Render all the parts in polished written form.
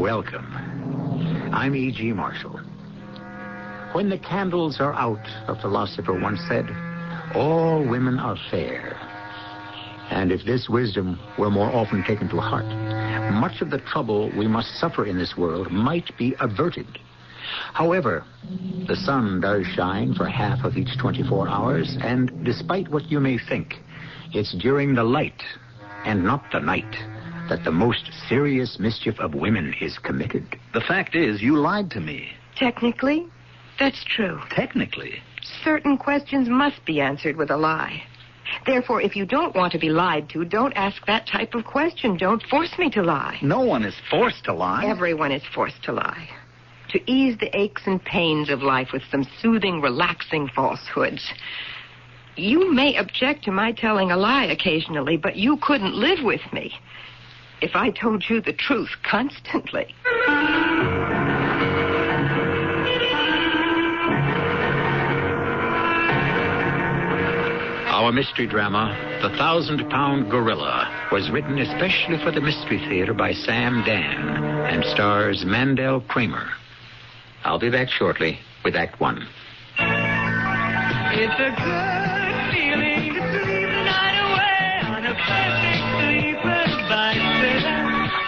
Welcome. I'm E.G. Marshall. When the candles are out, a philosopher once said, all women are fair. And if this wisdom were more often taken to heart, much of the trouble we must suffer in this world might be averted. However, the sun does shine for half of each 24 hours, and despite what you may think, it's during the light and not the night that the most serious mischief of women is committed. The fact is, you lied to me. Technically, that's true. Technically? Certain questions must be answered with a lie. Therefore, if you don't want to be lied to, don't ask that type of question. Don't force me to lie. No one is forced to lie. Everyone is forced to lie. To ease the aches and pains of life with some soothing, relaxing falsehoods. You may object to my telling a lie occasionally, but you couldn't live with me if I told you the truth constantly. Our mystery drama, The 1,000-Pound Gorilla, was written especially for the Mystery Theater by Sam Dan and stars Mandel Kramer. I'll be back shortly with Act One. It's a good feeling to sleep the night away on a perfect sleeper by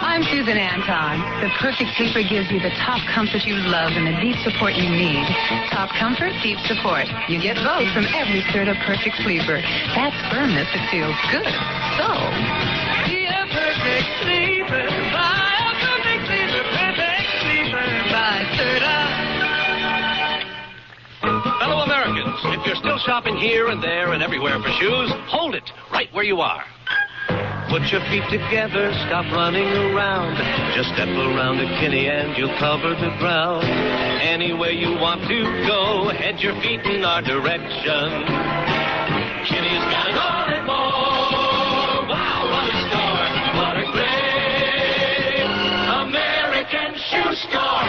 I'm Susan Anton. The Perfect Sleeper gives you the top comfort you love and the deep support you need. Top comfort, deep support. You get both from every Serta Perfect Sleeper. That's firmness that feels good. So, be a perfect sleeper by a perfect sleeper by Serta. Fellow Americans, if you're still shopping here and there and everywhere for shoes, hold it right where you are. Put your feet together, stop running around. Just step around a Kinney and you'll cover the ground. Anywhere you want to go, head your feet in our direction. Kinney's got it all and more. Wow, what a store, what a great American shoe store.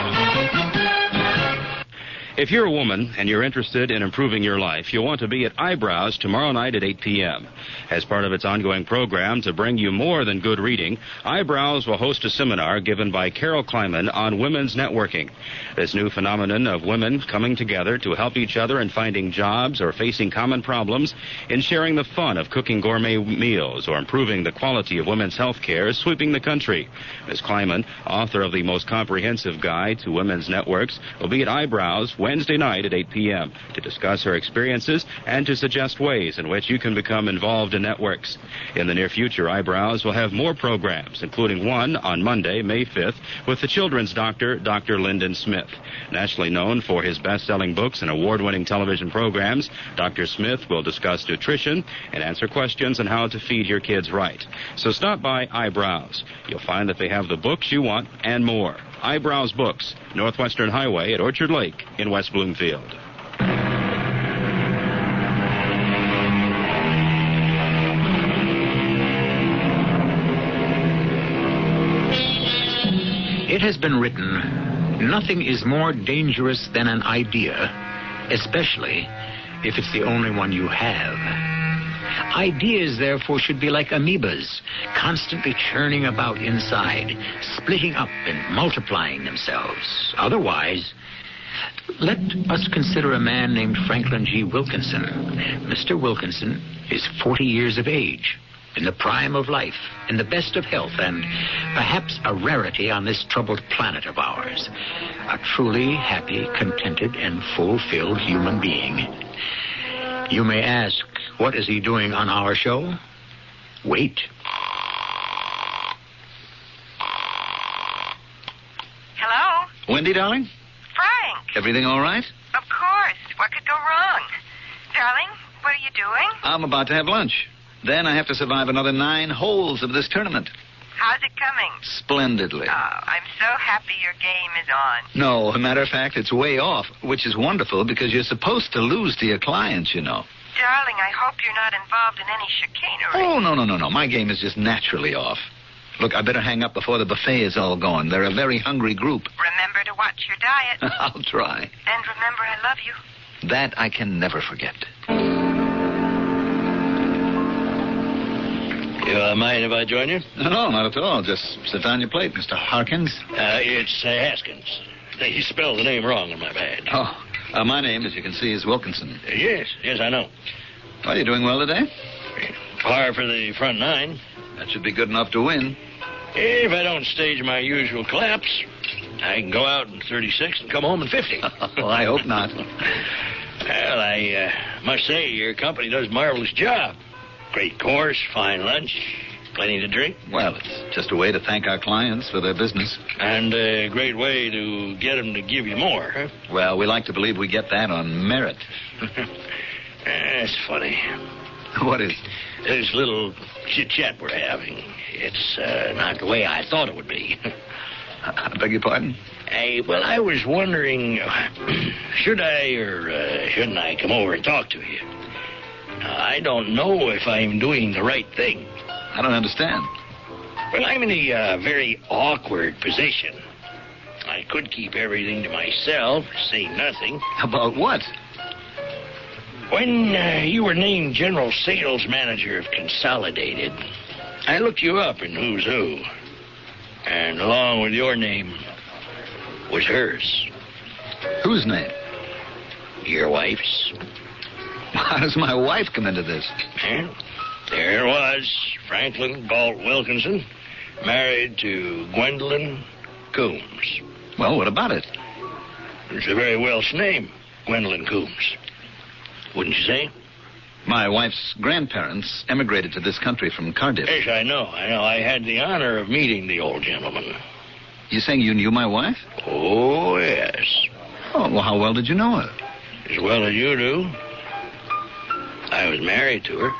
If you're a woman and you're interested in improving your life, you'll want to be at Eyebrows tomorrow night at 8 p.m. As part of its ongoing program to bring you more than good reading, Eyebrows will host a seminar given by Carol Kleiman on women's networking. This new phenomenon of women coming together to help each other in finding jobs or facing common problems, in sharing the fun of cooking gourmet meals or improving the quality of women's health care is sweeping the country. Ms. Kleiman, author of the most comprehensive guide to women's networks, will be at Eyebrows Wednesday night at 8 p.m. to discuss her experiences and to suggest ways in which you can become involved in networks. In the near future, Eyebrows will have more programs, including one on Monday, May 5th, with the children's doctor, Dr. Lyndon Smith. Nationally known for his best-selling books and award-winning television programs, Dr. Smith will discuss nutrition and answer questions on how to feed your kids right. So stop by Eyebrows. You'll find that they have the books you want and more. Eyebrows Books, Northwestern Highway at Orchard Lake in West Bloomfield. It has been written, nothing is more dangerous than an idea, especially if it's the only one you have. Ideas, therefore, should be like amoebas, constantly churning about inside, splitting up and multiplying themselves. Otherwise, let us consider a man named Franklin G. Wilkinson. Mr. Wilkinson is 40 years of age, in the prime of life, in the best of health, and perhaps a rarity on this troubled planet of ours. A truly happy, contented, and fulfilled human being. You may ask, what is he doing on our show? Wait. Hello? Wendy, darling? Frank? Everything all right? Of course. What could go wrong? Darling, what are you doing? I'm about to have lunch. Then I have to survive another 9 holes of this tournament. How's it coming? Splendidly. Oh, I'm so happy your game is on. No, as a matter of fact, it's way off, which is wonderful because you're supposed to lose to your clients, you know. Darling, I hope you're not involved in any chicanery. Oh, no. My game is just naturally off. Look, I better hang up before the buffet is all gone. They're a very hungry group. Remember to watch your diet. I'll try. And remember I love you. That I can never forget. You mind if I join you? No, not at all. Just sit down your plate, Mr. Harkins. It's Haskins. He spelled the name wrong on my badge. Oh, my name, as you can see, is Wilkinson. Yes, I know. Well, you doing well today? Par for the front nine. That should be good enough to win. If I don't stage my usual collapse, I can go out in 36 and come home in 50. Well, I hope not. Well, I must say, your company does a marvelous job. Great course, fine lunch, plenty to drink. Well, it's just a way to thank our clients for their business. And a great way to get them to give you more, huh? Well, we like to believe we get that on merit. That's funny. What is? This little chit-chat we're having, it's not the way I thought it would be. I beg your pardon? I was wondering, should I or shouldn't I come over and talk to you? I don't know if I'm doing the right thing. I don't understand. Well, I'm in a very awkward position. I could keep everything to myself, say nothing. About what? When you were named General Sales Manager of Consolidated, I looked you up in Who's Who. And along with your name was hers. Whose name? Your wife's. How does my wife come into this? Well, there it was, Franklin Galt Wilkinson, married to Gwendolyn Coombs. Well, what about it? It's a very Welsh name, Gwendolyn Coombs. Wouldn't you say? My wife's grandparents emigrated to this country from Cardiff. Yes, I know. I had the honor of meeting the old gentleman. You saying you knew my wife? Oh, yes. Oh, well, how well did you know her? As well as you do. I was married to her.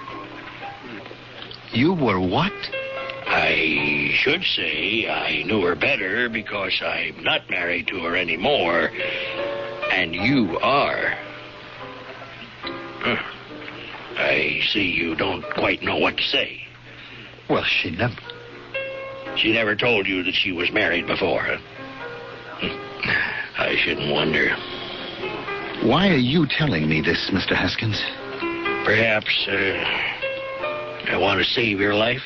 You were what? I should say I knew her better because I'm not married to her anymore. And you are. I see you don't quite know what to say. Well, she never... She never told you that she was married before, huh? I shouldn't wonder. Why are you telling me this, Mr. Haskins? Perhaps, I want to save your life.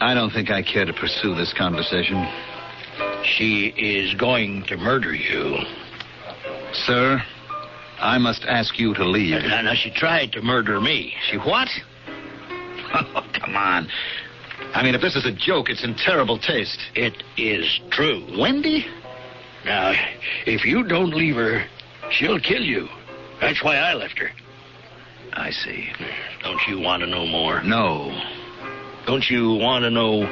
I don't think I care to pursue this conversation. She is going to murder you. Sir, I must ask you to leave. Now, she tried to murder me. She what? Oh, come on. I mean, if this is a joke, it's in terrible taste. It is true. Wendy? Now, if you don't leave her, she'll kill you. That's why I left her. I see. Don't you want to know more? No. Don't you want to know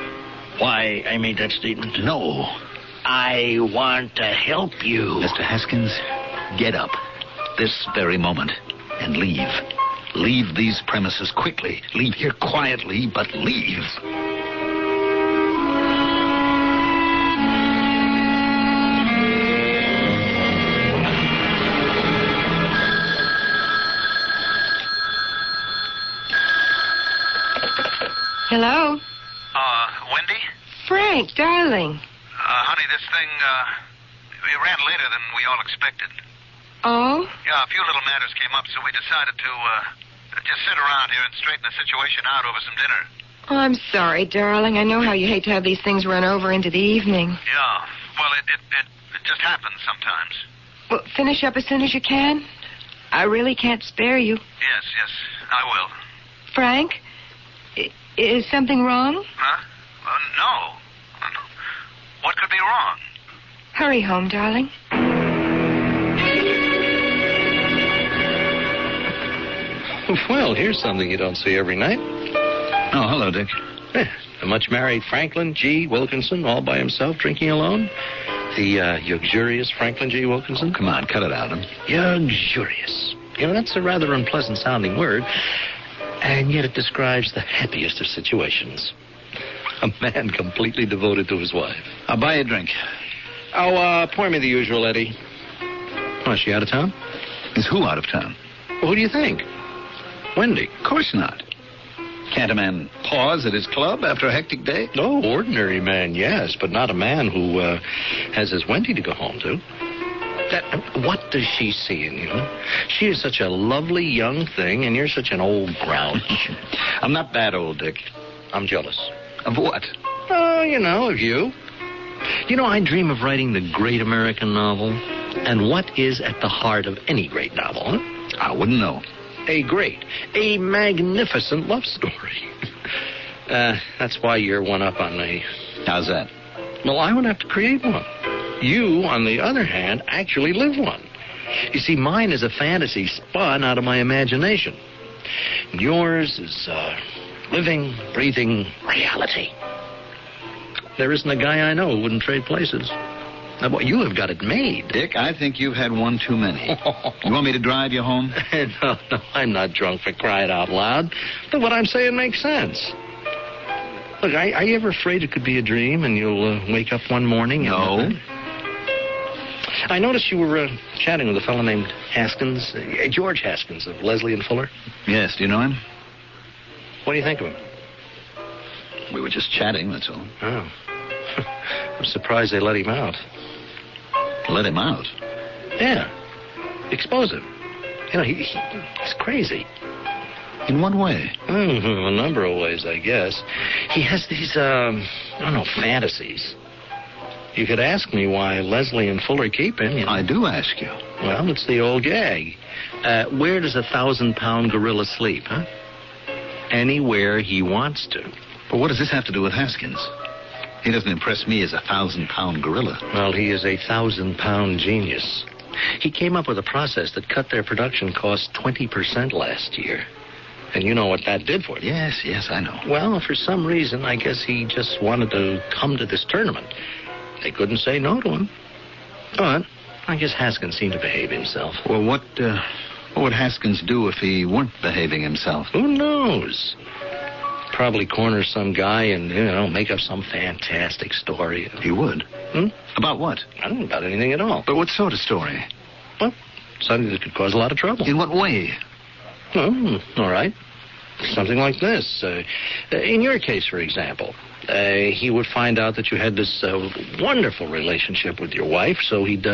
why I made that statement? No. I want to help you. Mr. Haskins, get up this very moment and leave. Leave these premises quickly. Leave here quietly, but leave. Hello? Wendy? Frank, darling. Honey, this thing, it ran later than we all expected. Oh? Yeah, a few little matters came up, so we decided to, just sit around here and straighten the situation out over some dinner. Oh, I'm sorry, darling. I know how you hate to have these things run over into the evening. Yeah, well, it just happens sometimes. Well, finish up as soon as you can. I really can't spare you. Yes, I will. Frank, is something wrong? Huh? No. What could be wrong? Hurry home, darling. Well, here's something you don't see every night. Oh, hello, Dick. A much-married Franklin G. Wilkinson, all by himself, drinking alone. The luxurious Franklin G. Wilkinson. Come on, cut it out. Luxurious. You know, that's a rather unpleasant-sounding word, and yet it describes the happiest of situations. A man completely devoted to his wife. I'll buy you a drink. Oh, pour me the usual, Eddie. Oh, is she out of town? Is who out of town? Well, who do you think? Wendy. Of course not. Can't a man pause at his club after a hectic day? No, ordinary man, yes, but not a man who has his Wendy to go home to. What does she see in you? She is such a lovely young thing, and you're such an old grouch. I'm not that old, Dick. I'm jealous. Of what? Oh, of you. I dream of writing the great American novel. And what is at the heart of any great novel, huh? I wouldn't know. A magnificent love story. That's why you're one up on me. How's that? Well, I would have to create one. You, on the other hand, actually live one. You see, mine is a fantasy spun out of my imagination. Yours is living, breathing reality. There isn't a guy I know who wouldn't trade places. Now, boy, you have got it made. Dick, I think you've had one too many. You want me to drive you home? No, I'm not drunk, for crying out loud. But what I'm saying makes sense. Look, are you ever afraid it could be a dream and you'll wake up one morning? No. I noticed you were chatting with a fellow named Haskins, George Haskins of Leslie and Fuller. Yes, do you know him? What do you think of him? We were just chatting, that's all. Oh. I'm surprised they let him out. Let him out? Yeah. Expose him. He's crazy. In what way? A number of ways, I guess. He has these, fantasies. You could ask me why Leslie and Fuller keep him. I do ask you. Well, it's the old gag. Where does a 1,000-pound gorilla sleep, huh? Anywhere he wants to. But what does this have to do with Haskins? He doesn't impress me as a 1,000-pound gorilla. Well, he is a 1,000-pound genius. He came up with a process that cut their production costs 20% last year. And you know what that did for you. Yes, I know. Well, for some reason, I guess he just wanted to come to this tournament. They couldn't say no to him. But I guess Haskins seemed to behave himself. Well, what would Haskins do if he weren't behaving himself? Who knows? Probably corner some guy and, make up some fantastic story. He would? About what? I don't know about anything at all. But what sort of story? Well, something that could cause a lot of trouble. In what way? Well, all right. Something like this. In your case, for example, he would find out that you had this wonderful relationship with your wife, so he'd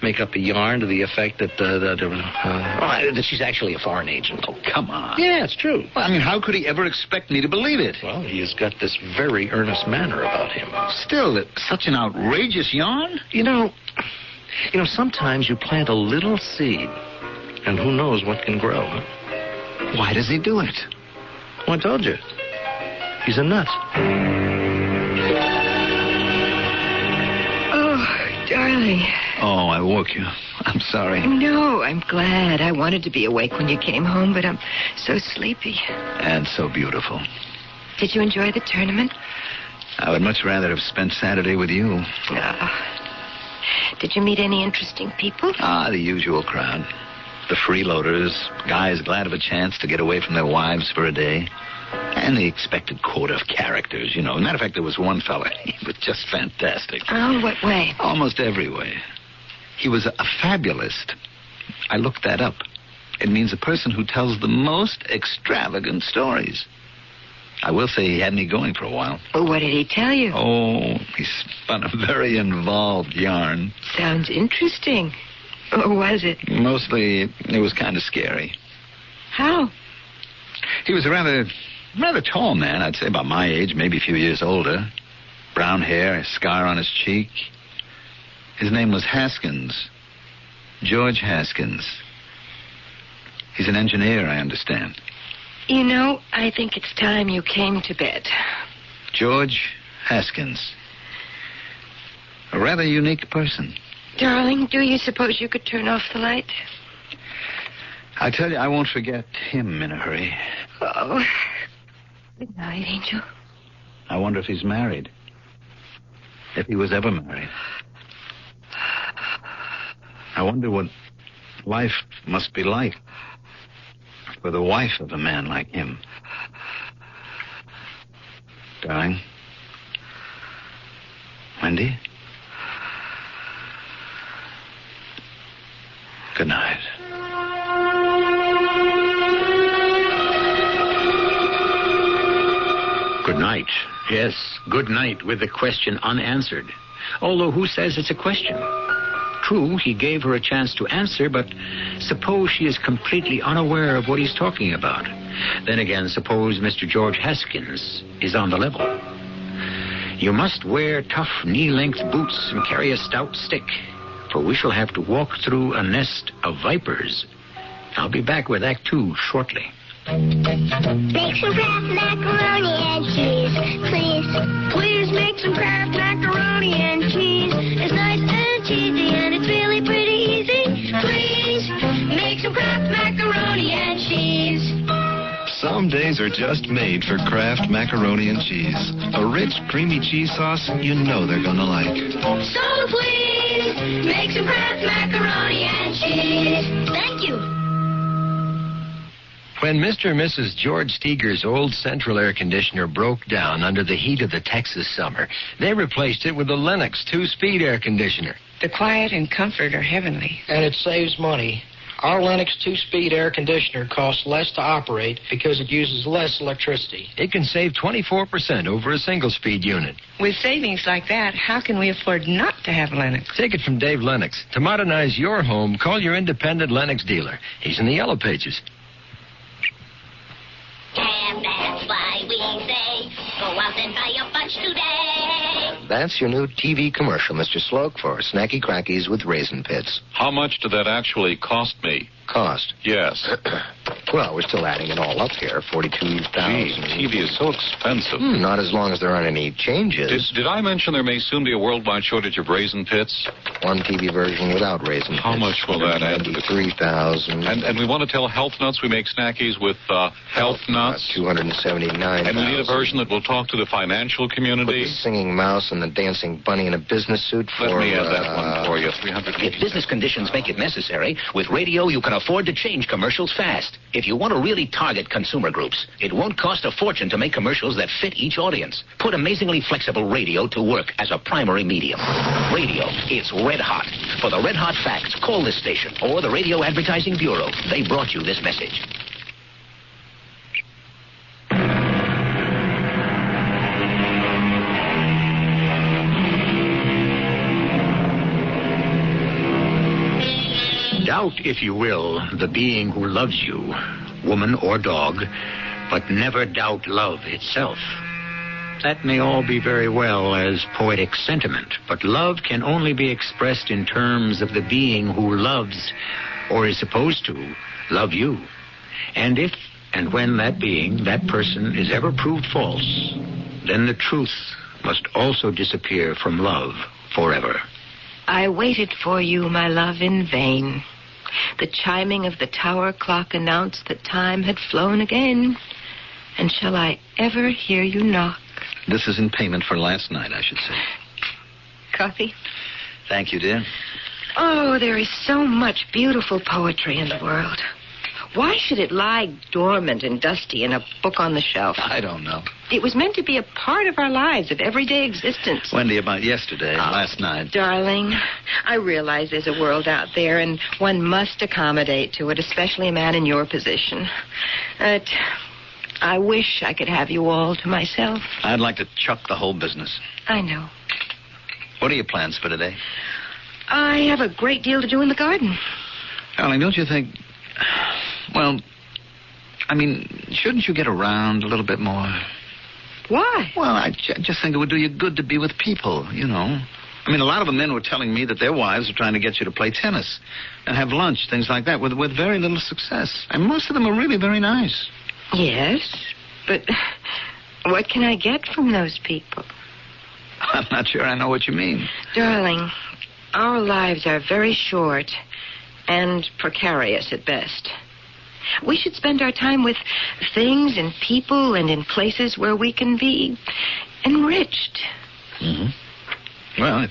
make up a yarn to the effect that she's actually a foreign agent. Oh, come on. Yeah, it's true. Well, how could he ever expect me to believe it? Well, he has got this very earnest manner about him. Still, it's such an outrageous yarn. Sometimes you plant a little seed, and who knows what can grow, huh? Why does he do it? Well, I told you. He's a nut. Oh, darling. Oh, I woke you. I'm sorry. No, I'm glad. I wanted to be awake when you came home, but I'm so sleepy. And so beautiful. Did you enjoy the tournament? I would much rather have spent Saturday with you. Did you meet any interesting people? The usual crowd. The freeloaders, guys glad of a chance to get away from their wives for a day. And the expected quota of characters, Matter of fact, there was one fella. He was just fantastic. Oh, what way? Almost every way. He was a fabulist. I looked that up. It means a person who tells the most extravagant stories. I will say he had me going for a while. Well, what did he tell you? Oh, he spun a very involved yarn. Sounds interesting. Or was it? Mostly, it was kind of scary. How? He was a rather tall man, I'd say about my age, maybe a few years older. Brown hair, a scar on his cheek. His name was Haskins. George Haskins. He's an engineer, I understand. I think it's time you came to bed. George Haskins. A rather unique person. Darling, do you suppose you could turn off the light? I tell you, I won't forget him in a hurry. Oh. Good night, Angel. I wonder if he's married. If he was ever married. I wonder what life must be like for the wife of a man like him. Darling. Wendy? Good night. Good night. Yes, good night with the question unanswered. Although who says it's a question? true, he gave her a chance to answer, but suppose she is completely unaware of what he's talking about. Then again, suppose Mr. George Haskins is on the level. You must wear tough knee-length boots and carry a stout stick, for we shall have to walk through a nest of vipers. I'll be back with Act 2 shortly. Make some Kraft macaroni and cheese, please. Please make some Kraft macaroni and cheese. It's nice and cheesy and it's really pretty easy. Please make some Kraft macaroni and cheese. Some days are just made for Kraft macaroni and cheese. A rich, creamy cheese sauce you know they're gonna like. So please make some Kraft macaroni and cheese. Thank you. When Mr. and Mrs. George Steger's old central air conditioner broke down under the heat of the Texas summer, they replaced it with a Lennox 2-speed air conditioner. The quiet and comfort are heavenly. And it saves money. Our Lennox 2-speed air conditioner costs less to operate because it uses less electricity. It can save 24% over a single-speed unit. With savings like that, how can we afford not to have Lennox? Take it from Dave Lennox. To modernize your home, call your independent Lennox dealer. He's in the Yellow Pages. And that's why we say, go out and buy a bunch today. That's your new TV commercial, Mr. Sloak, for Snacky Crackies with Raisin Pits. How much did that actually cost me? Cost? Yes. Well, we're still adding it all up here. $42,000. Gee, TV is so expensive. Not as long as there aren't any changes. Did I mention there may soon be a worldwide shortage of Raisin Pits? One TV version without Raisin Pits. How much will that add to the... $3,000. And we want to tell Health Nuts we make snackies with Health Nuts. $279. And we need a version that will talk to the financial community. With the singing mouse and the dancing bunny in a business suit for... Let me add that one for you. 300. If business conditions make it necessary, with radio you can afford to change commercials fast. If you want to really target consumer groups, it won't cost a fortune to make commercials that fit each audience. Put amazingly flexible radio to work as a primary medium. Radio, it's red hot. For the red hot facts, call this station or the Radio Advertising Bureau. They brought you this message. Doubt, if you will, the being who loves you, woman or dog, but never doubt love itself. That may all be very well as poetic sentiment, but love can only be expressed in terms of the being who loves, or is supposed to, love you. And if and when that being, that person, is ever proved false, then the truth must also disappear from love forever. I waited for you, my love, in vain. The chiming of the tower clock announced that time had flown again. And shall I ever hear you knock? This is in payment for last night, I should say. Coffee? Thank you, dear. Oh, there is so much beautiful poetry in the world. Why should it lie dormant and dusty in a book on the shelf? I don't know. It was meant to be a part of our lives, of everyday existence. Wendy, about yesterday, last night. Darling, I realize there's a world out there, and one must accommodate to it, especially a man in your position. But I wish I could have you all to myself. I'd like to chuck the whole business. I know. What are your plans for today? I have a great deal to do in the garden. Darling, don't you think... Well, I mean, shouldn't you get around a little bit more? Why? Well, I just think it would do you good to be with people, you know. I mean, a lot of the men were telling me that their wives are trying to get you to play tennis and have lunch, things like that, with very little success. And most of them are really very nice. Yes, but what can I get from those people? I'm not sure I know what you mean. Darling, our lives are very short and precarious at best. We should spend our time with things and people and in places where we can be enriched. Mm-hmm. Well,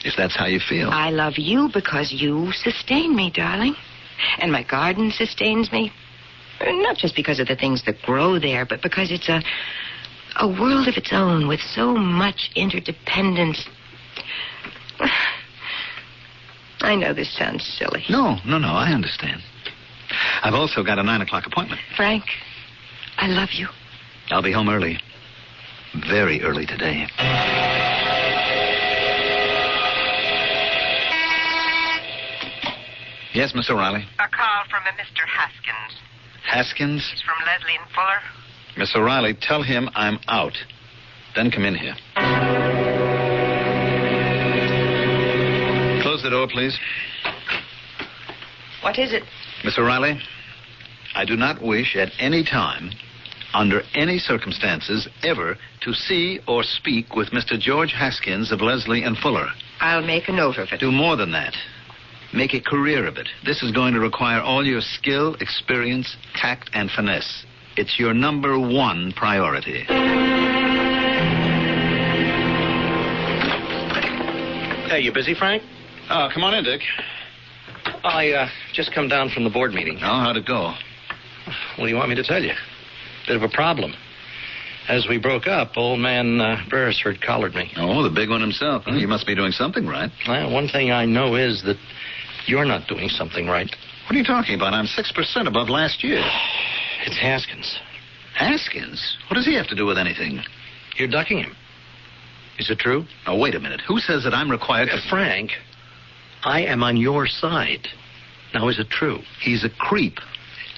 if that's how you feel. I love you because you sustain me, darling. And my garden sustains me. Not just because of the things that grow there, but because it's a world of its own with so much interdependence. I know this sounds silly. No, I understand. I've also got a 9 o'clock appointment. Frank, I love you. I'll be home early. Very early today. Yes, Miss O'Reilly. A call from a Mr. Haskins. Haskins? He's from Leslie and Fuller. Miss O'Reilly, tell him I'm out. Then come in here. Close the door, please. What is it? Miss O'Reilly, I do not wish at any time, under any circumstances, ever to see or speak with Mr. George Haskins of Leslie and Fuller. I'll make a note of it. Do more than that. Make a career of it. This is going to require all your skill, experience, tact, and finesse. It's your number one priority. Hey, you busy, Frank? Come on in, Dick. I just come down from the board meeting. Oh, how'd it go? What do you want me to tell you? Bit of a problem. As we broke up, old man Beresford collared me. Oh, the big one himself. Huh? You must be doing something right. Well, one thing I know is that you're not doing something right. What are you talking about? I'm 6% above last year. It's Haskins. Haskins? What does he have to do with anything? You're ducking him. Is it true? Oh, wait a minute. Who says that I'm required to... Frank, I am on your side. Now, is it true? He's a creep.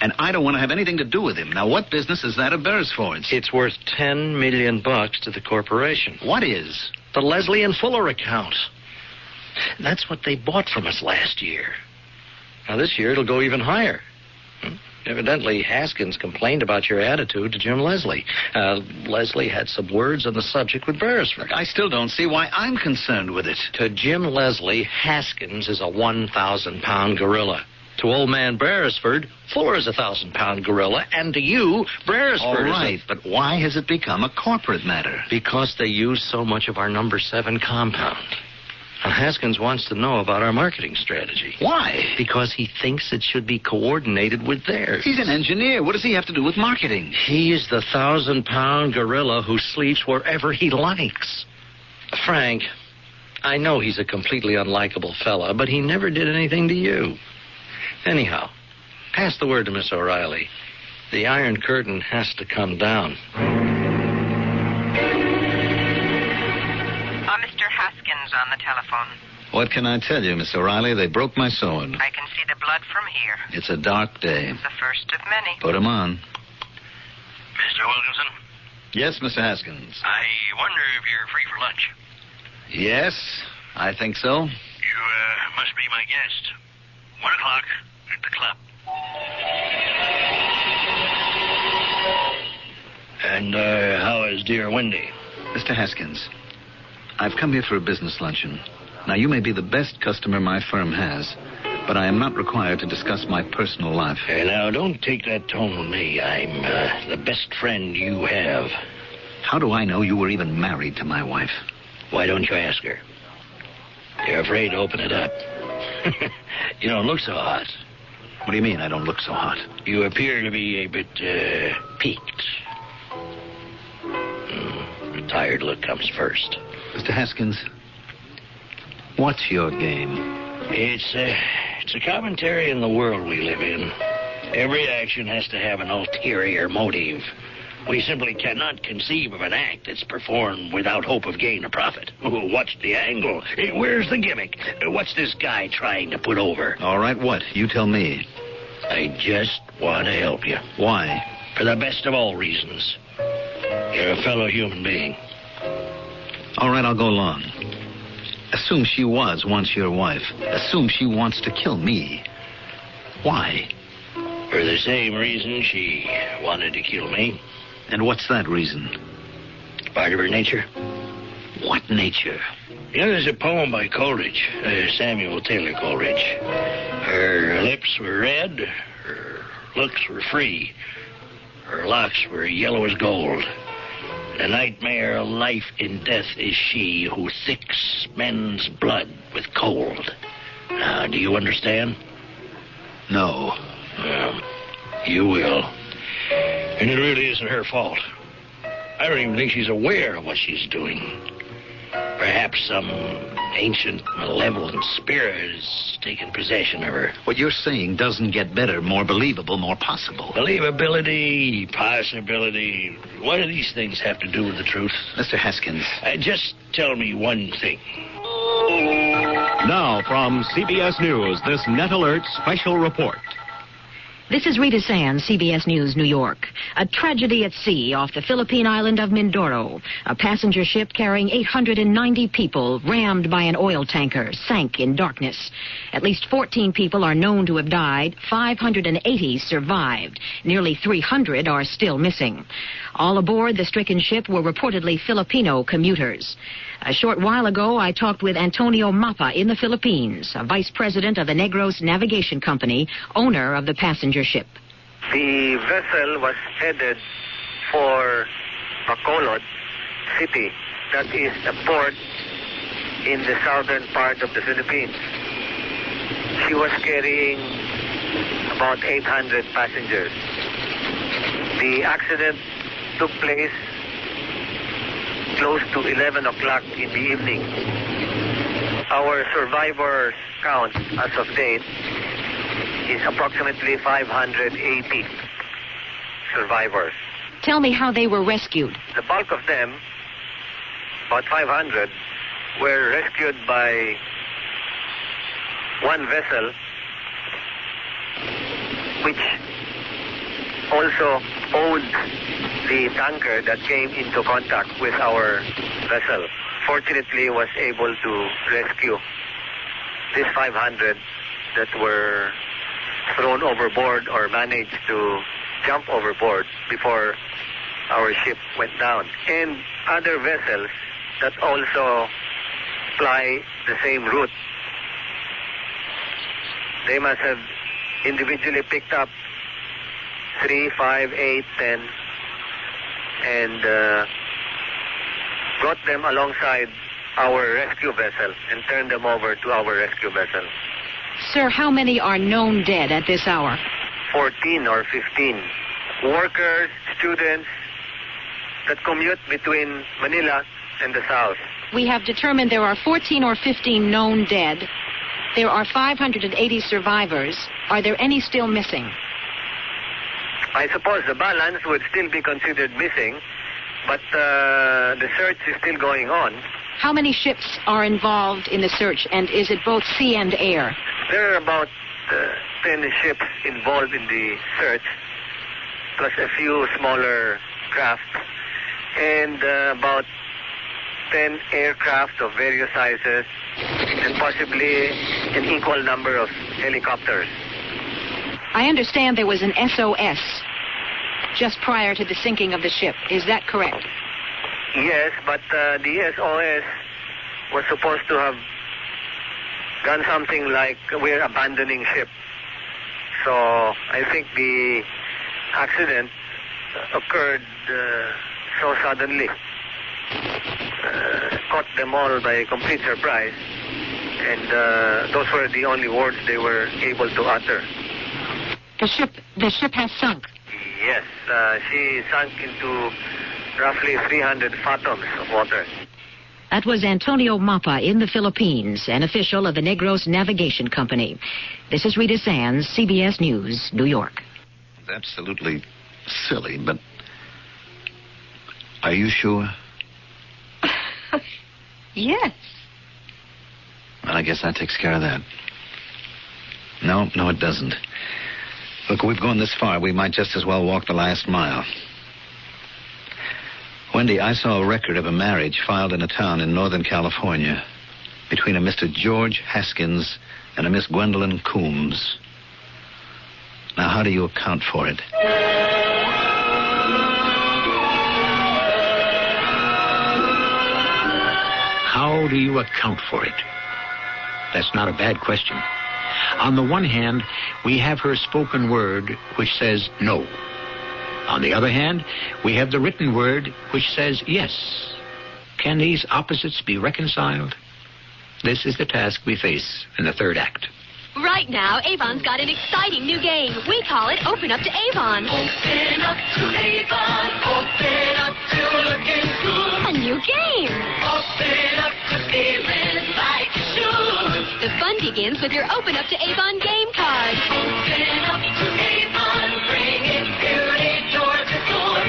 And I don't want to have anything to do with him. Now, what business is that of Beresford's? It's worth $10 million to the corporation. What is? The Leslie and Fuller account. That's what they bought from us last year. Now, this year, it'll go even higher. Evidently, Haskins complained about your attitude to Jim Leslie. Leslie had some words on the subject with Beresford. I still don't see why I'm concerned with it. To Jim Leslie, Haskins is a 1,000-pound gorilla. To old man Beresford, Fuller is a 1,000-pound gorilla. And to you, Beresford All right, but why has it become a corporate matter? Because they use so much of our number 7 compound. Now, Haskins wants to know about our marketing strategy. Why? Because he thinks it should be coordinated with theirs. He's an engineer. What does he have to do with marketing? He's the 1,000-pound gorilla who sleeps wherever he likes. Frank, I know he's a completely unlikable fella, but he never did anything to you. Anyhow, pass the word to Miss O'Reilly. The Iron Curtain has to come down. Mr. Haskins on the telephone. What can I tell you, Miss O'Reilly? They broke my sword. I can see the blood from here. It's a dark day. It's the first of many. Put him on. Mr. Wilkinson? Yes, Mr. Haskins. I wonder if you're free for lunch. Yes, I think so. You must be my guest. 1 o'clock at the club. And how is dear Wendy? Mr. Haskins, I've come here for a business luncheon. Now, you may be the best customer my firm has, but I am not required to discuss my personal life. Hey, now, don't take that tone with me. I'm the best friend you have. How do I know you were even married to my wife? Why don't you ask her? You're afraid to open it up. You don't look so hot. What do you mean I don't look so hot? You appear to be a bit peaked. The tired look comes first. Mr. Haskins, what's your game? It's a commentary in the world we live in. Every action has to have an ulterior motive. We simply cannot conceive of an act that's performed without hope of gain or profit. What's the angle? Where's the gimmick? What's this guy trying to put over? All right, what? You tell me. I just want to help you. Why? For the best of all reasons. You're a fellow human being. All right, I'll go along. Assume she was once your wife. Assume she wants to kill me. Why? For the same reason she wanted to kill me. And what's that reason? Part of her nature. What nature? You know, there's a poem by Coleridge, Samuel Taylor Coleridge. Her lips were red, her looks were free, her locks were yellow as gold. The nightmare of life and death is she who sicks men's blood with cold. Now, do you understand? No. Well, you will. And it really isn't her fault. I don't even think she's aware of what she's doing. Perhaps some ancient, malevolent spirit has taken possession of her. What you're saying doesn't get better, more believable, more possible. Believability, possibility, what do these things have to do with the truth? Mr. Haskins. Just tell me one thing. Now from CBS News, this Net Alert special report. This is Rita Sands, CBS News, New York. A tragedy at sea off the Philippine island of Mindoro. A passenger ship carrying 890 people, rammed by an oil tanker, sank in darkness. At least 14 people are known to have died. 580 survived. Nearly 300 are still missing. All aboard the stricken ship were reportedly Filipino commuters. A short while ago, I talked with Antonio Mapa in the Philippines, a vice president of the Negros Navigation Company, owner of the passenger ship. The vessel was headed for Bacolod City. That is a port in the southern part of the Philippines. She was carrying about 800 passengers. The accident took place close to 11 o'clock in the evening. Our survivors count as of date is approximately 580 survivors. Tell me how they were rescued. The bulk of them, about 500, were rescued by one vessel, which also owed the tanker that came into contact with our vessel. Fortunately, was able to rescue these 500 that were thrown overboard or managed to jump overboard before our ship went down. And other vessels that also fly the same route. They must have individually picked up 3, 5, 8, 10, and brought them alongside our rescue vessel and turned them over to our rescue vessel. Sir, how many are known dead at this hour? 14 or 15. Workers, students that commute between Manila and the south. We have determined there are 14 or 15 known dead. There are 580 survivors. Are there any still missing? I suppose the balance would still be considered missing, but the search is still going on. How many ships are involved in the search, and is it both sea and air? There are about 10 ships involved in the search, plus a few smaller craft, and about 10 aircraft of various sizes, and possibly an equal number of helicopters. I understand there was an SOS just prior to the sinking of the ship. Is that correct? Yes, but the SOS was supposed to have done something like we're abandoning ship. So I think the accident occurred so suddenly. Caught them all by complete surprise. And those were the only words they were able to utter. The ship has sunk. Yes, she sunk into roughly 300 fathoms of water. That was Antonio Mapa in the Philippines, an official of the Negros Navigation Company. This is Rita Sands, CBS News, New York. It's absolutely silly, but are you sure? Yes. Well, I guess that takes care of that. No, it doesn't. Look, we've gone this far. We might just as well walk the last mile. Wendy, I saw a record of a marriage filed in a town in Northern California between a Mr. George Haskins and a Miss Gwendolyn Coombs. Now, how do you account for it? How do you account for it? That's not a bad question. On the one hand, we have her spoken word, which says no. On the other hand, we have the written word, which says yes. Can these opposites be reconciled? This is the task we face in the third act. Right now, Avon's got an exciting new game. We call it Open Up to Avon. Open up to Avon. Open up to looking good. A new game. Open up to feeling like you should. The fun begins with your Open Up to Avon game card. Open up to Avon. Bringing beauty door to door.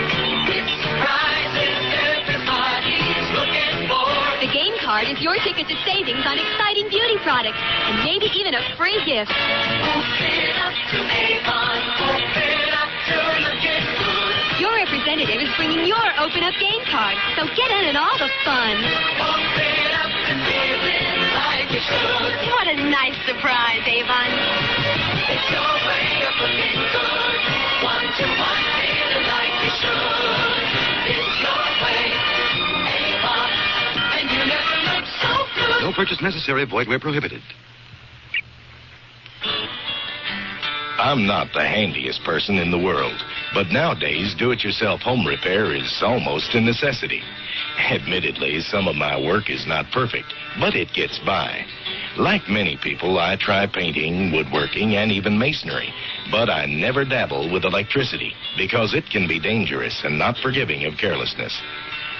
With surprises everybody's looking for. The game card is your ticket to savings on exciting beauty products and maybe even a free gift. Your representative is bringing your Open Up game card, so get in on all the fun. What a nice surprise, Avon. It's your way of looking good. 1 to 1, feeling like you should. It's your way, Avon, and you never look so good. No purchase necessary. Void where prohibited. I'm not the handiest person in the world, but nowadays do-it-yourself home repair is almost a necessity. Admittedly, some of my work is not perfect, but it gets by. Like many people, I try painting, woodworking, and even masonry, but I never dabble with electricity because it can be dangerous and not forgiving of carelessness.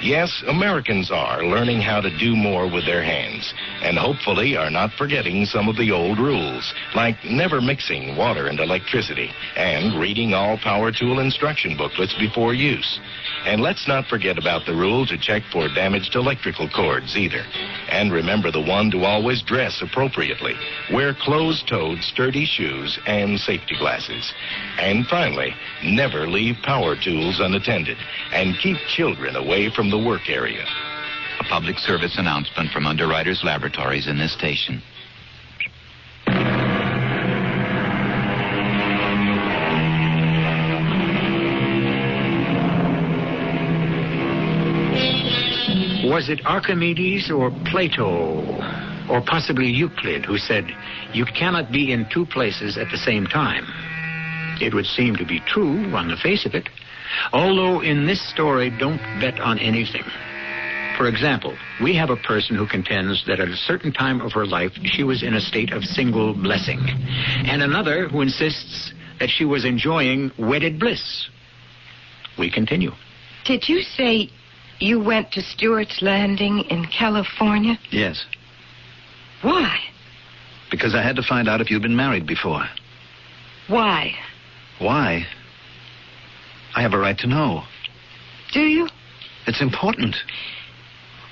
Yes, Americans are learning how to do more with their hands, and hopefully are not forgetting some of the old rules, like never mixing water and electricity, and reading all power tool instruction booklets before use. And let's not forget about the rule to check for damaged electrical cords either. And remember the one to always dress appropriately. Wear closed-toed, sturdy shoes and safety glasses. And finally, never leave power tools unattended, and keep children away from the work area. A public service announcement from Underwriters Laboratories in this station. Was it Archimedes or Plato or possibly Euclid who said, "You cannot be in two places at the same time"? It would seem to be true on the face of it, although in this story, don't bet on anything. For example, we have a person who contends that at a certain time of her life, she was in a state of single blessing, and another who insists that she was enjoying wedded bliss. We continue. Did you say you went to Stewart's Landing in California? Yes. Why? Because I had to find out if you'd been married before. Why? Why? I have a right to know. Do you? It's important.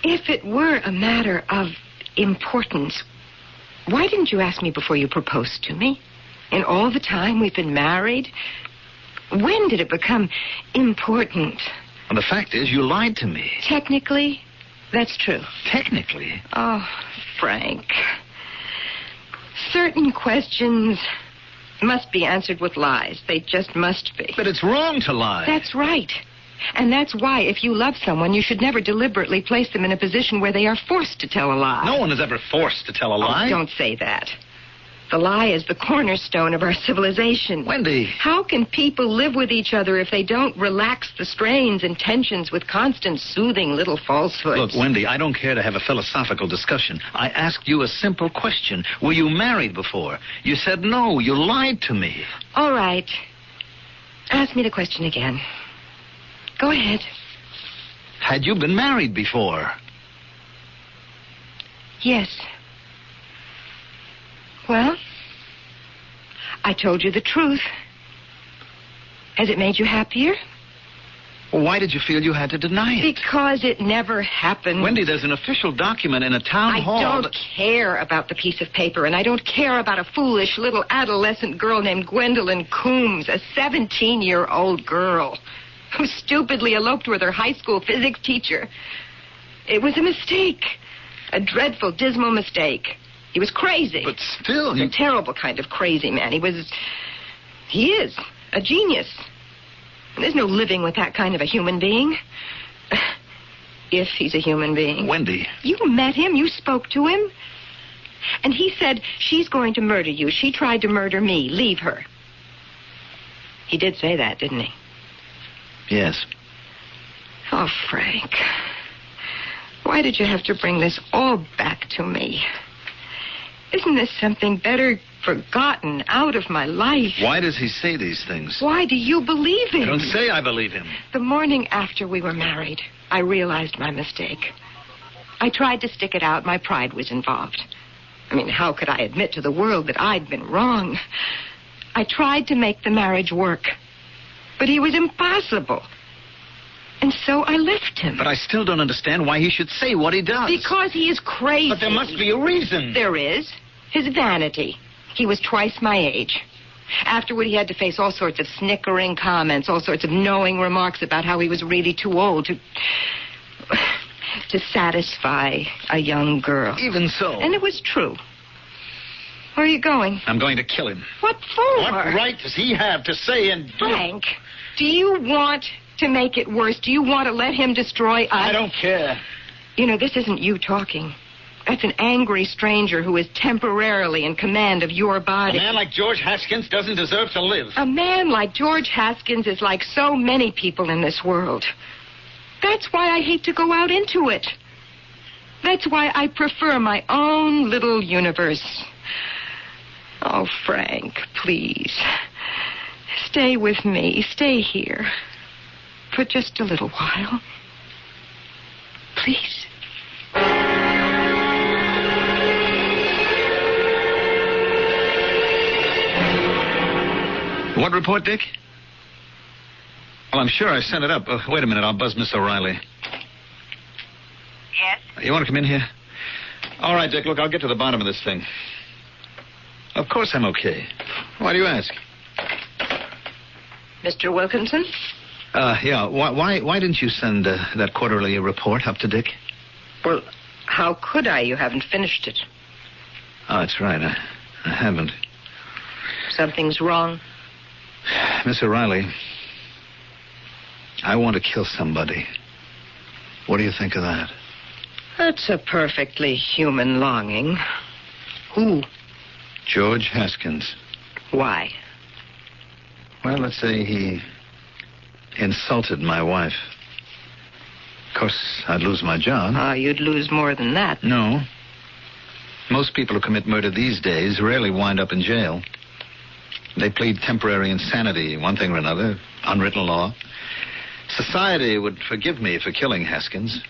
If it were a matter of importance, why didn't you ask me before you proposed to me? In all the time we've been married? When did it become important? Well, the fact is, you lied to me. Technically, that's true. Technically? Oh, Frank. Certain questions must be answered with lies. They just must be. But it's wrong to lie. That's right. And that's why, if you love someone, you should never deliberately place them in a position where they are forced to tell a lie. No one is ever forced to tell a lie. Oh, don't say that. The lie is the cornerstone of our civilization. Wendy. How can people live with each other if they don't relax the strains and tensions with constant soothing little falsehoods? Look, Wendy, I don't care to have a philosophical discussion. I asked you a simple question. Were you married before? You said no. You lied to me. All right. Ask me the question again. Go ahead. Had you been married before? Yes. Well, I told you the truth. Has it made you happier? Well, why did you feel you had to deny it? Because it never happened. Wendy, there's an official document in a town hall. I don't care about the piece of paper, and I don't care about a foolish little adolescent girl named Gwendolyn Coombs, a 17-year-old girl who stupidly eloped with her high school physics teacher. It was a mistake. A dreadful, dismal mistake. He was crazy. But still, A terrible kind of crazy man. He is a genius. And there's no living with that kind of a human being. If he's a human being. Wendy. You met him. You spoke to him. And he said, she's going to murder you. She tried to murder me. Leave her. He did say that, didn't he? Yes. Oh, Frank. Why did you have to bring this all back to me? Isn't this something better forgotten out of my life? Why does he say these things? Why do you believe him? I don't say I believe him. The morning after we were married, I realized my mistake. I tried to stick it out. My pride was involved. I mean, how could I admit to the world that I'd been wrong? I tried to make the marriage work, but he was impossible. And so I left him. But I still don't understand why he should say what he does. Because he is crazy. But there must be a reason. There is. His vanity. He was twice my age. Afterward, he had to face all sorts of snickering comments, all sorts of knowing remarks about how he was really too old to satisfy a young girl. Even so. And it was true. Where are you going? I'm going to kill him. What for? What right does he have to say and do? Frank, do you want to make it worse? Do you want to let him destroy us? I don't care. You know, this isn't you talking. That's an angry stranger who is temporarily in command of your body. A man like George Haskins doesn't deserve to live. A man like George Haskins is like so many people in this world. That's why I hate to go out into it. That's why I prefer my own little universe. Oh, Frank, please. Stay with me. Stay here. For just a little while. Please. What report, Dick? Well, I'm sure I sent it up. Wait a minute, I'll buzz Miss O'Reilly. Yes? You want to come in here? All right, Dick, look, I'll get to the bottom of this thing. Of course I'm okay. Why do you ask? Mr. Wilkinson? Yeah, why didn't you send that quarterly report up to Dick? Well, how could I? You haven't finished it. Oh, that's right, I haven't. Something's wrong. Miss O'Reilly, I want to kill somebody. What do you think of that? That's a perfectly human longing. Who? George Haskins. Why? Well, let's say he insulted my wife. Of course, I'd lose my job. Ah, you'd lose more than that. No. Most people who commit murder these days rarely wind up in jail. They plead temporary insanity, one thing or another, unwritten law. Society would forgive me for killing Haskins.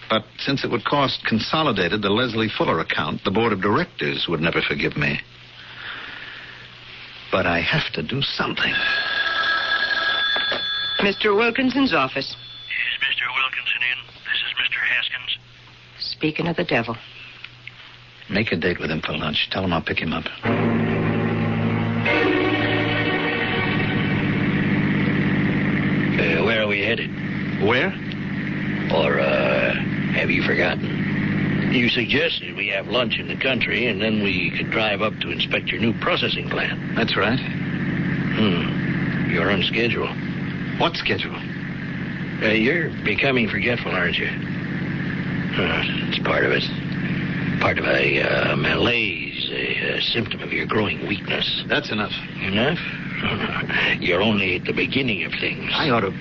But since it would cost Consolidated the Leslie Fuller account, the board of directors would never forgive me. But I have to do something. Mr. Wilkinson's office. Is Mr. Wilkinson in? This is Mr. Haskins. Speaking of the devil. Make a date with him for lunch. Tell him I'll pick him up. Where are we headed? Where? Or, have you forgotten? You suggested we have lunch in the country, and then we could drive up to inspect your new processing plant. That's right. You're on schedule. What schedule? You're becoming forgetful, aren't you? It's part of it. Part of a malaise, a symptom of your growing weakness. That's enough. Enough? You're only at the beginning of things. I ought to...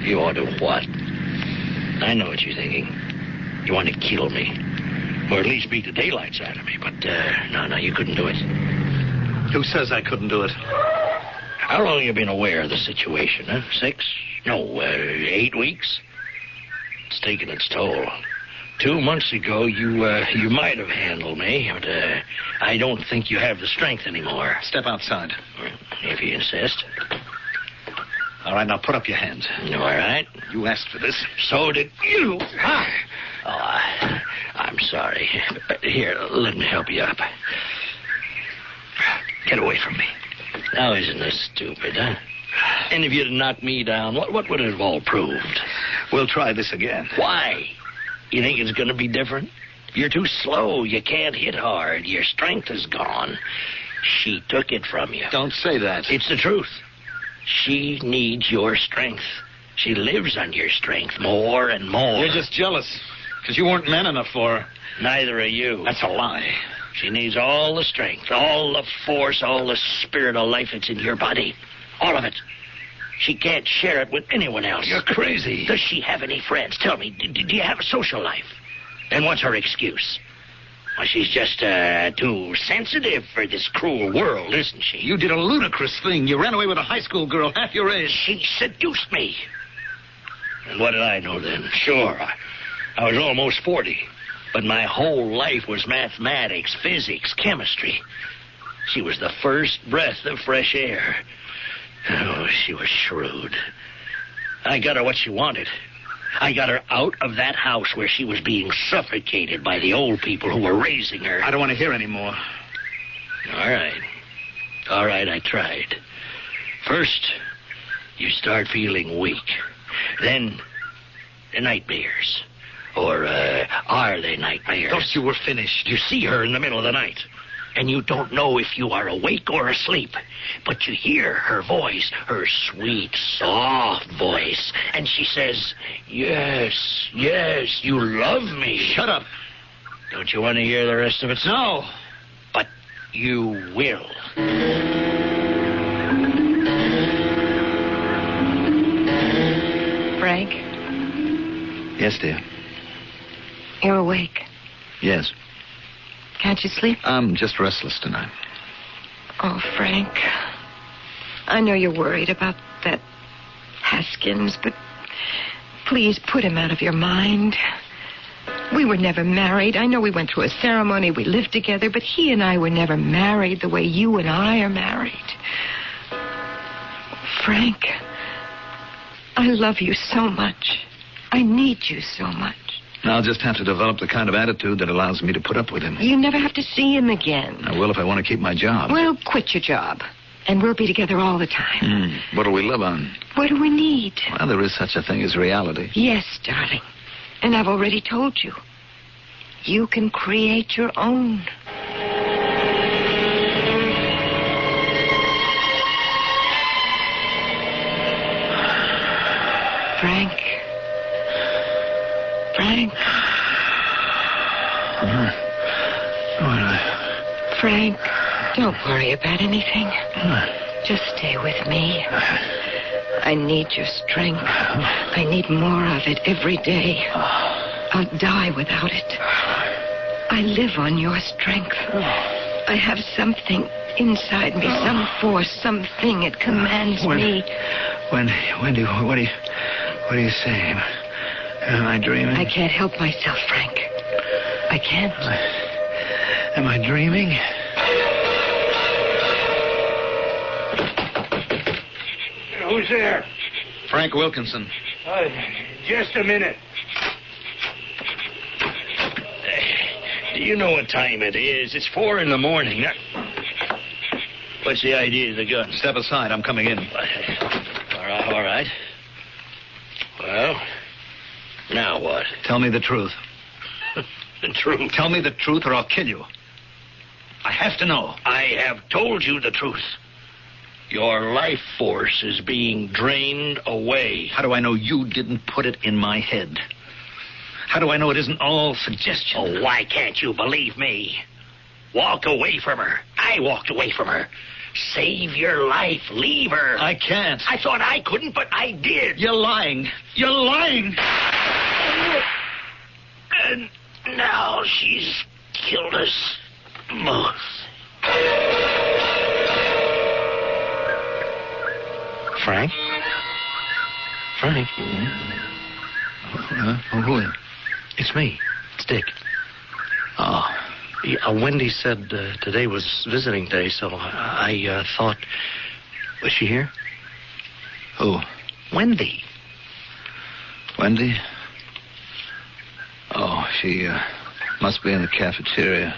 You ought to what? I know what you're thinking. You want to kill me. Or at least beat the daylights out of me. But, no, you couldn't do it. Who says I couldn't do it? How long have you been aware of the situation, huh? 6? No, 8 weeks? It's taken its toll. 2 months ago, you might have handled me, but I don't think you have the strength anymore. Step outside. If you insist. All right, now put up your hands. All right. You asked for this. So did you. Oh, I'm sorry. Here, let me help you up. Get away from me. Now, isn't this stupid, huh? And if you'd knocked me down, what would it have all proved? We'll try this again. Why? You think it's going to be different? You're too slow. You can't hit hard. Your strength is gone. She took it from you. Don't say that. It's the truth. She needs your strength. She lives on your strength more and more. You're just jealous because you weren't man enough for her. Neither are you. That's a lie. She needs all the strength, all the force, all the spirit of life that's in your body. All of it. She can't share it with anyone else. You're crazy. Does she have any friends? Tell me, do you have a social life? And what's her excuse? Well, she's just too sensitive for this cruel world, isn't she? You did a ludicrous thing. You ran away with a high school girl half your age. She seduced me. And what did I know then? Sure, I was almost 40. But my whole life was mathematics, physics, chemistry. She was the first breath of fresh air. Oh, she was shrewd. I got her what she wanted. I got her out of that house where she was being suffocated by the old people who were raising her. I don't want to hear any more. All right. All right, I tried. First, you start feeling weak. Then, the nightmares. Or, are they nightmares? Thought you were finished. You see her in the middle of the night. And you don't know if you are awake or asleep. But you hear her voice, her sweet, soft voice. And she says, yes, yes, you love me. Shut up. Don't you want to hear the rest of it? No. But you will. Frank, Yes, dear. you're awake. Yes. Can't you sleep? I'm just restless tonight. Oh, Frank. I know you're worried about that Haskins, but please put him out of your mind. We were never married. I know we went through a ceremony, we lived together, but he and I were never married the way you and I are married. Frank, I love you so much. I need you so much. I'll just have to develop the kind of attitude that allows me to put up with him. You never have to see him again. I will if I want to keep my job. Well, quit your job, and we'll be together all the time. What do we live on? What do we need? Well, there is such a thing as reality. Yes, darling. And I've already told you. You can create your own. Frank. Frank. Frank, don't worry about anything. Just stay with me. I need your strength. I need more of it every day. I'll die without it. I live on your strength. I have something inside me, some force, something. It commands me. Wendy, what do you say? Am I dreaming? I can't help myself, Frank. I can't. Am I dreaming? Who's there? Frank Wilkinson. Just a minute. Do you know what time it is? It's 4 in the morning. What's the idea of the gun? Step aside. I'm coming in. All right. Well, now what? Tell me the truth. The truth? Tell me the truth or I'll kill you. I have to know. I have told you the truth. Your life force is being drained away. How do I know you didn't put it in my head? How do I know it isn't all suggestion? Oh, why can't you believe me? Walk away from her. I walked away from her. Save your life. Leave her. I can't. I thought I couldn't, but I did. You're lying. You're lying. And now she's killed us both. Frank? Frank? Who? It's me. It's Dick. Oh. Yeah, Wendy said today was visiting day, so I thought... Was she here? Who? Wendy. Wendy? Oh, she must be in the cafeteria.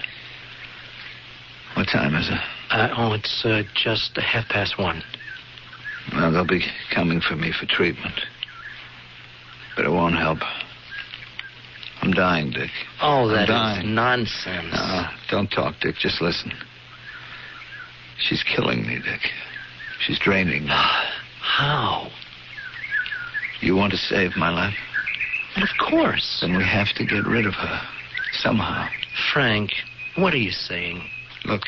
What time is it? It's just 1:30. Well, they'll be coming for me for treatment. But it won't help. I'm dying, Dick. Oh, that is nonsense. No, don't talk, Dick. Just listen. She's killing me, Dick. She's draining me. How? You want to save my life? Of course. Then we have to get rid of her. Somehow. Frank, what are you saying? Look,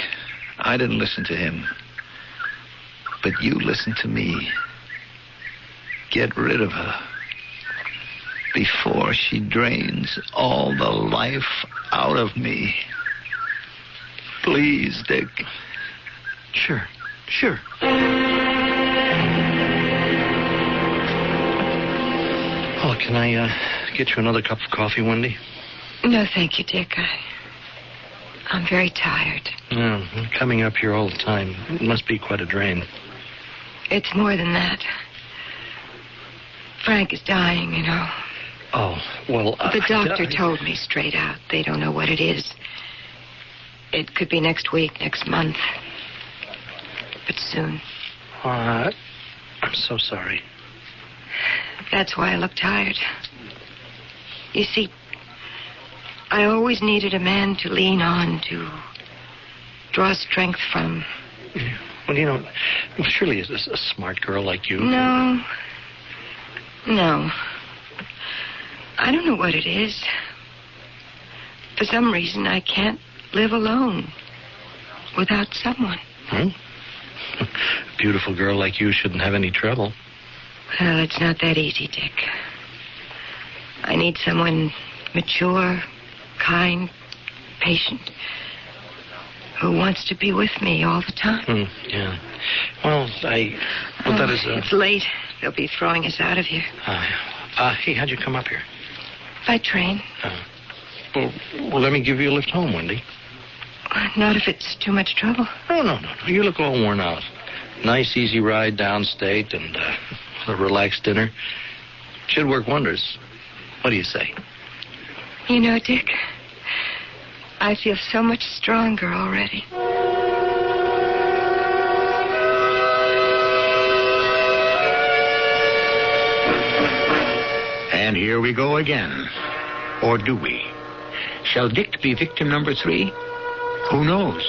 I didn't listen to him. But you listen to me. Get rid of her. Before she drains all the life out of me. Please, Dick. Sure. Oh, can I get you another cup of coffee, Wendy? No, thank you, Dick. I'm very tired. Coming up here all the time. It must be quite a drain. It's more than that. Frank is dying, you know. Oh, well... The doctor told me straight out. They don't know what it is. It could be next week, next month. But soon. I'm so sorry. That's why I look tired. You see, I always needed a man to lean on, to draw strength from. Well, you know, Shirley is a smart girl like you. No. I don't know what it is. For some reason, I can't live alone without someone. A beautiful girl like you shouldn't have any trouble. Well, it's not that easy, Dick. I need someone mature, kind, patient, who wants to be with me all the time. Yeah. Well, that is... It's late. They'll be throwing us out of here. Hey, how'd you come up here? By train. Well, let me give you a lift home, Wendy. Not if it's too much trouble. No. You look all worn out. Nice, easy ride downstate and a relaxed dinner. Should work wonders. What do you say? You know, Dick, I feel so much stronger already. And here we go again. Or do we? Shall Dick be victim number 3? Who knows?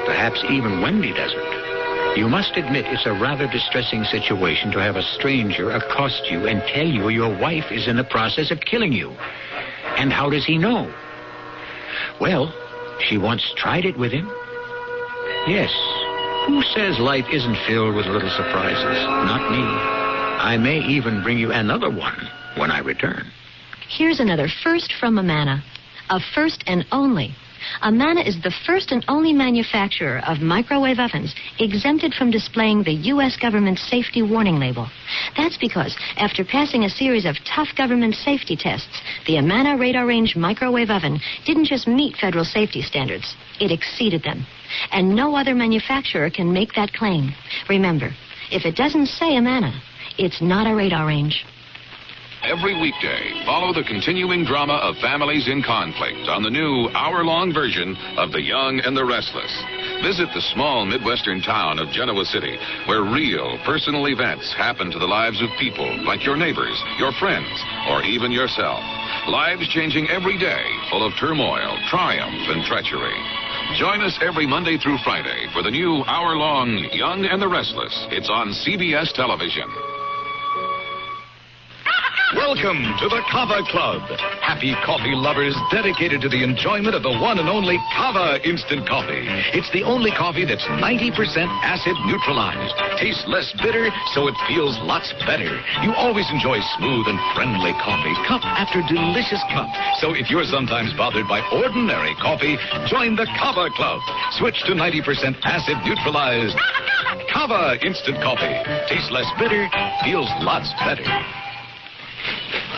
Perhaps even Wendy doesn't. You must admit it's a rather distressing situation to have a stranger accost you and tell you your wife is in the process of killing you. And how does he know? Well, she once tried it with him. Yes. Who says life isn't filled with little surprises? Not me. I may even bring you another one when I return. Here's another first from Amana. A first and only. Amana is the first and only manufacturer of microwave ovens exempted from displaying the U.S. government's safety warning label. That's because after passing a series of tough government safety tests, the Amana Radar Range microwave oven didn't just meet federal safety standards, it exceeded them. And no other manufacturer can make that claim. Remember, if it doesn't say Amana, it's not a Radar Range. Every weekday, follow the continuing drama of families in conflict on the new hour-long version of The Young and the Restless. Visit the small Midwestern town of Genoa City, where real personal events happen to the lives of people like your neighbors, your friends, or even yourself. Lives changing every day, full of turmoil, triumph, and treachery. Join us every Monday through Friday for the new hour-long Young and the Restless. It's on CBS television. Welcome to the Kava Club. Happy coffee lovers dedicated to the enjoyment of the one and only Kava instant coffee. It's the only coffee that's 90% acid neutralized. Tastes less bitter, so it feels lots better. You always enjoy smooth and friendly coffee, cup after delicious cup. So if you're sometimes bothered by ordinary coffee, join the Kava Club. Switch to 90% acid neutralized Kava instant coffee. Tastes less bitter, feels lots better.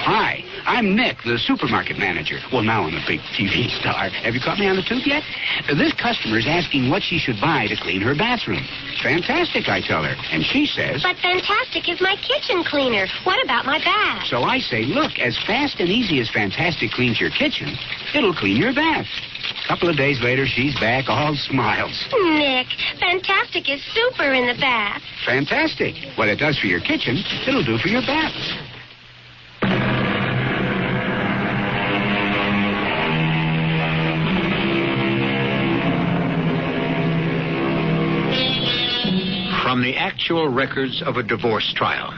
Hi, I'm Nick, the supermarket manager. Well, now I'm a big TV star. Have you caught me on the tube yet? This customer's asking what she should buy to clean her bathroom. Fantastic, I tell her. And she says... But Fantastic is my kitchen cleaner. What about my bath? So I say, look, as fast and easy as Fantastic cleans your kitchen, it'll clean your bath. A couple of days later, she's back all smiles. Nick, Fantastic is super in the bath. Fantastic. What it does for your kitchen, it'll do for your bath. From the actual records of a divorce trial.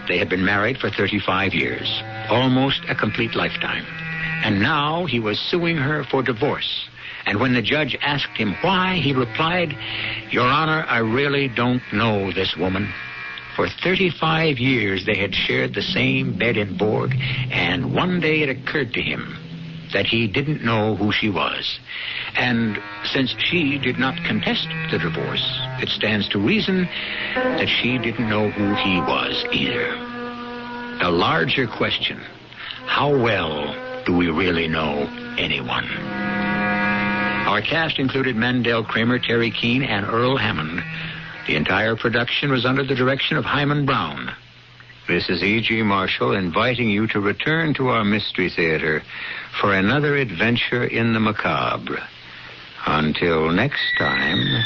They had been married for 35 years, almost a complete lifetime. And now he was suing her for divorce. And when the judge asked him why, he replied, "Your Honor, I really don't know this woman. For 35 years they had shared the same bed and board, and one day it occurred to him that he didn't know who she was. And since she did not contest the divorce, it stands to reason that she didn't know who he was either." The larger question, how well do we really know anyone? Our cast included Mandel Kramer, Terry Keane, and Earl Hammond. The entire production was under the direction of Hyman Brown. This is E.G. Marshall inviting you to return to our Mystery Theater for another adventure in the macabre. Until next time,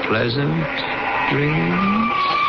pleasant dreams.